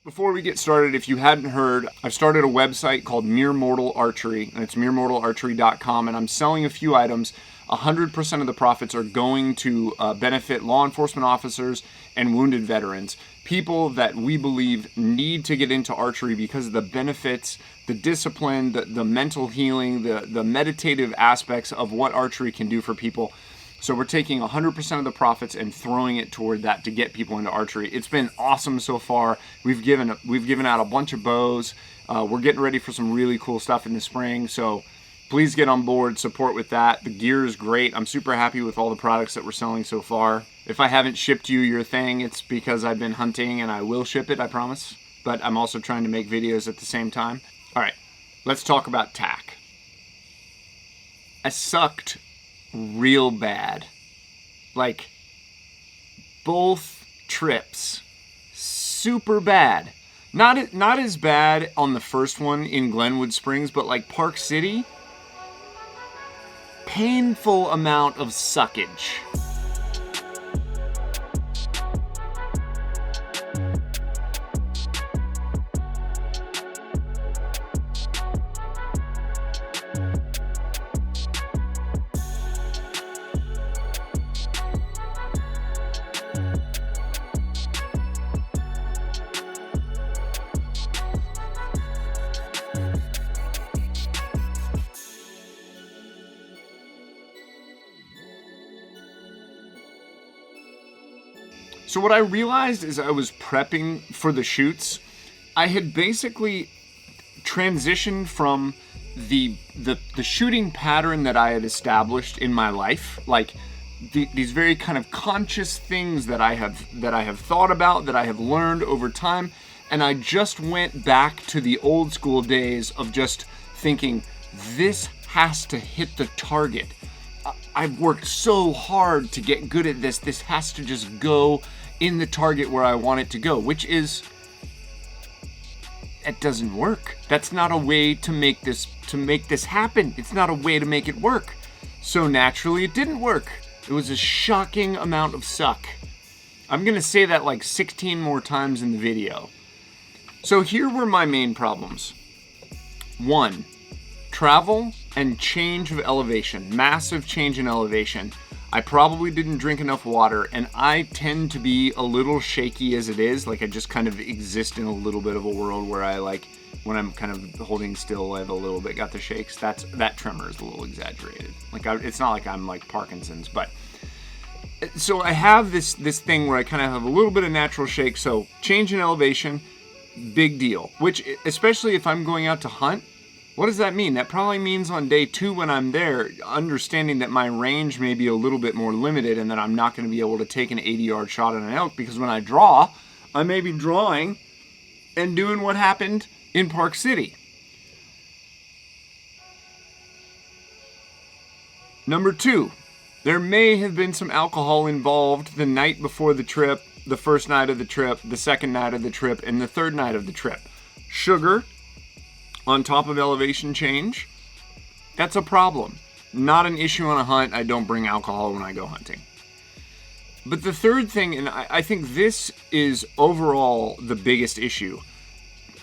Before we get started, if you hadn't heard, I've started a website called Mere Mortal Archery, and it's meremortalarchery.com, and I'm selling a few items. 100% of the profits are going to benefit law enforcement officers and wounded veterans, people that we believe need to get into archery because of the benefits, the discipline, the mental healing, the meditative aspects of what archery can do for people. So we're taking 100% of the profits and throwing it toward that to get people into archery. It's been awesome so far. We've given out a bunch of bows. We're getting ready for some really cool stuff in the spring. So please get on board, support with that. The gear is great. I'm super happy with all the products that we're selling so far. If I haven't shipped you your thing, it's because I've been hunting and I will ship it, I promise. But I'm also trying to make videos at the same time. All right, let's talk about tack. I sucked real bad. Like, both trips, super bad. Not as bad on the first one in Glenwood Springs, but like Park City, painful amount of suckage. So what I realized as I was prepping for the shoots, I had basically transitioned from the shooting pattern that I had established in my life, like these very kind of conscious things that I have thought about, that I have learned over time, and I just went back to the old school days of just thinking, this has to hit the target. I've worked so hard to get good at this. This has to just go in the target where I want it to go, which is, it doesn't work. That's not a way to make this happen. It's not a way to make it work. So naturally it didn't work. It was a shocking amount of suck. I'm gonna say that like 16 more times in the video. So here were my main problems. 1, travel and change of elevation, massive change in elevation. I probably didn't drink enough water, and I tend to be a little shaky as it is. Like, I just kind of exist in a little bit of a world where I, like, when I'm kind of holding still, I've a little bit got the shakes. That tremor is a little exaggerated. Like, it's not like I'm like Parkinson's, but so I have this thing where I kind of have a little bit of natural shake. So change in elevation, big deal. Which, especially if I'm going out to hunt, what does that mean? That probably means on day 2 when I'm there, understanding that my range may be a little bit more limited and that I'm not going to be able to take an 80-yard shot at an elk, because when I draw, I may be drawing and doing what happened in Park City. Number 2, there may have been some alcohol involved the night before the trip, the first night of the trip, the second night of the trip, and the third night of the trip. Sugar on top of elevation change, that's a problem. Not an issue on a hunt. I don't bring alcohol when I go hunting. But the third thing, and I think this is overall the biggest issue,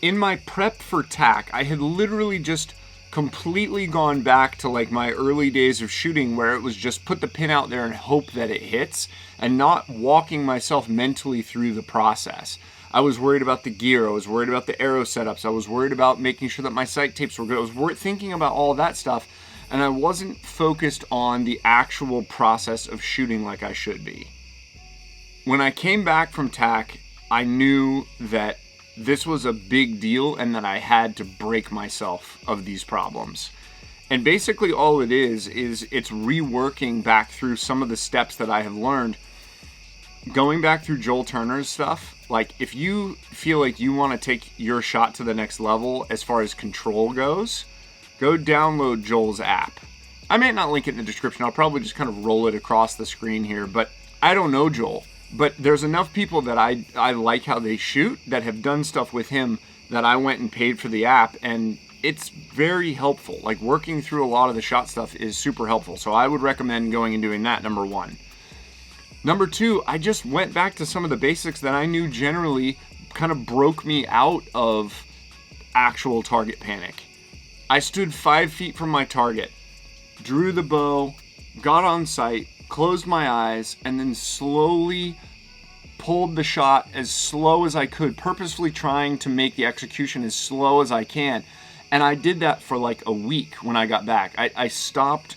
in my prep for tack, I had literally just completely gone back to like my early days of shooting, where it was just put the pin out there and hope that it hits, and not walking myself mentally through the process. I was worried about the gear. I was worried about the arrow setups. I was worried about making sure that my sight tapes were good. I was thinking about all that stuff, and I wasn't focused on the actual process of shooting like I should be. When I came back from tack, I knew that this was a big deal and that I had to break myself of these problems. And basically all it is it's reworking back through some of the steps that I have learned. Going back through Joel Turner's stuff, like if you feel like you want to take your shot to the next level as far as control goes, go download Joel's app. I may not link it in the description. I'll probably just kind of roll it across the screen here, but I don't know Joel. But there's enough people that I like how they shoot that have done stuff with him that I went and paid for the app, and it's very helpful. Like working through a lot of the shot stuff is super helpful. So I would recommend going and doing that, number 1. Number 2, I just went back to some of the basics that I knew generally kind of broke me out of actual target panic. I stood 5 feet from my target, drew the bow, got on sight, closed my eyes, and then slowly pulled the shot as slow as I could, purposefully trying to make the execution as slow as I can. And I did that for like a week when I got back. I stopped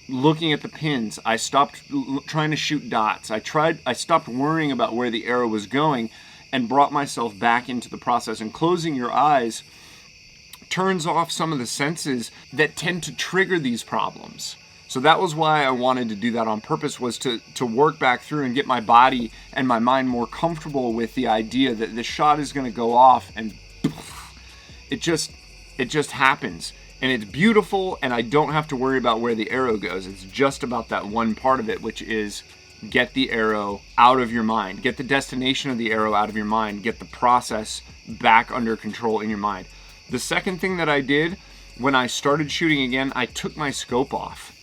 looking at the pins. I stopped trying to shoot dots. I stopped worrying about where the arrow was going and brought myself back into the process. And closing your eyes turns off some of the senses that tend to trigger these problems. So that was why I wanted to do that on purpose, was to work back through and get my body and my mind more comfortable with the idea that the shot is going to go off and it just happens. And it's beautiful, and I don't have to worry about where the arrow goes. It's just about that one part of it, which is get the arrow out of your mind. Get the destination of the arrow out of your mind. Get the process back under control in your mind. The second thing that I did when I started shooting again, I took my scope off.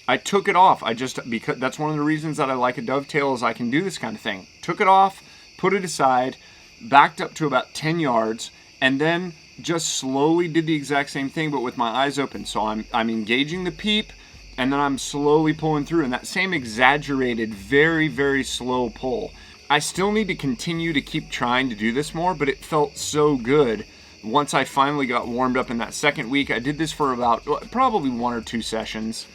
I took it off. Because that's one of the reasons that I like a dovetail, is I can do this kind of thing. Took it off, put it aside, backed up to about 10 yards, and then just slowly did the exact same thing, but with my eyes open. So I'm engaging the peep, and then I'm slowly pulling through, and that same exaggerated, very, very slow pull. I still need to continue to keep trying to do this more, but it felt so good. Once I finally got warmed up in that second week, I did this for about probably 1 or 2 sessions.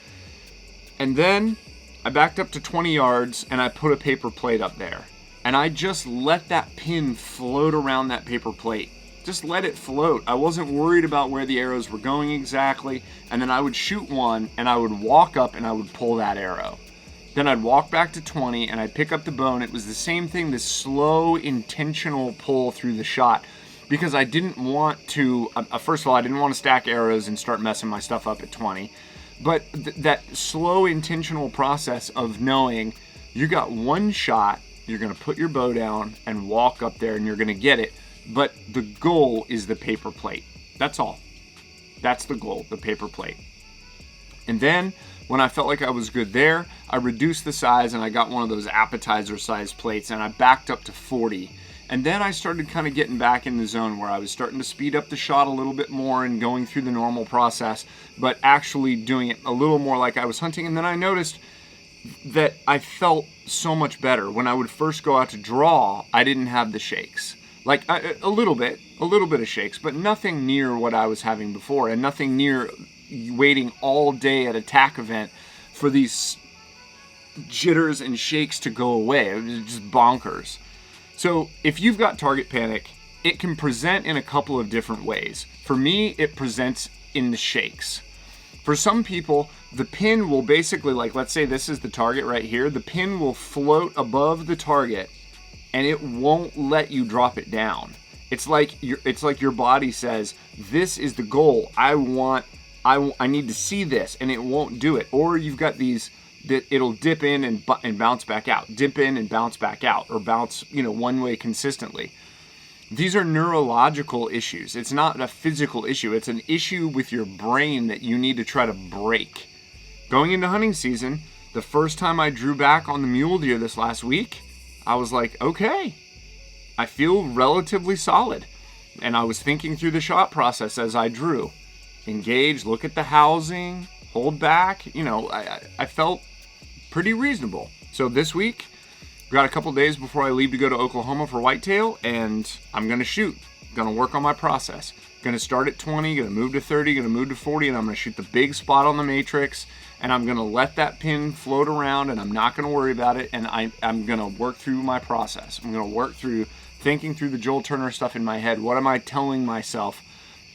And then I backed up to 20 yards and I put a paper plate up there. And I just let that pin float around that paper plate. Just let it float. I wasn't worried about where the arrows were going exactly. And then I would shoot one and I would walk up and I would pull that arrow. Then I'd walk back to 20 and I'd pick up the bow, and it was the same thing, this slow, intentional pull through the shot. Because I didn't want to, first of all, I didn't want to stack arrows and start messing my stuff up at 20. But that slow, intentional process of knowing you got one shot, you're going to put your bow down and walk up there and you're going to get it. But the goal is the paper plate. That's all. That's the goal, the paper plate. And then when I felt like I was good there, I reduced the size and I got one of those appetizer size plates and I backed up to 40. And then I started kind of getting back in the zone where I was starting to speed up the shot a little bit more and going through the normal process, but actually doing it a little more like I was hunting. And then I noticed that I felt so much better. When I would first go out to draw, I didn't have the shakes. Like a little bit of shakes, but nothing near what I was having before, and nothing near waiting all day at a tack event for these jitters and shakes to go away. It was just bonkers. So if you've got target panic, it can present in a couple of different ways. For me, it presents in the shakes. For some people, the pin will basically, like, let's say this is the target right here, the pin will float above the target and it won't let you drop it down. It's like your body says, this is the goal. I need to see this, and it won't do it. Or you've got these that it'll dip in and bounce back out, dip in and bounce back out, or bounce, one way consistently. These are neurological issues. It's not a physical issue. It's an issue with your brain that you need to try to break. Going into hunting season, the first time I drew back on the mule deer this last week, I was like, okay, I feel relatively solid. And I was thinking through the shot process as I drew. Engage, look at the housing, hold back. I felt pretty reasonable. So this week, got a couple days before I leave to go to Oklahoma for whitetail, and I'm going to shoot. Going to work on my process. Going to start at 20, going to move to 30, going to move to 40, and I'm going to shoot the big spot on the matrix, and I'm going to let that pin float around, and I'm not going to worry about it, and I'm going to work through my process. I'm going to work through thinking through the Joel Turner stuff in my head. What am I telling myself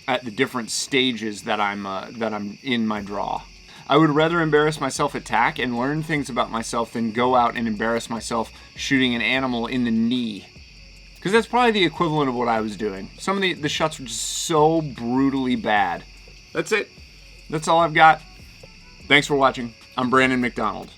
at the different stages that I'm in my draw? I would rather embarrass myself at tack and learn things about myself than go out and embarrass myself shooting an animal in the knee. Because that's probably the equivalent of what I was doing. Some of the shots were just so brutally bad. That's it. That's all I've got. Thanks for watching. I'm Brandon McDonald.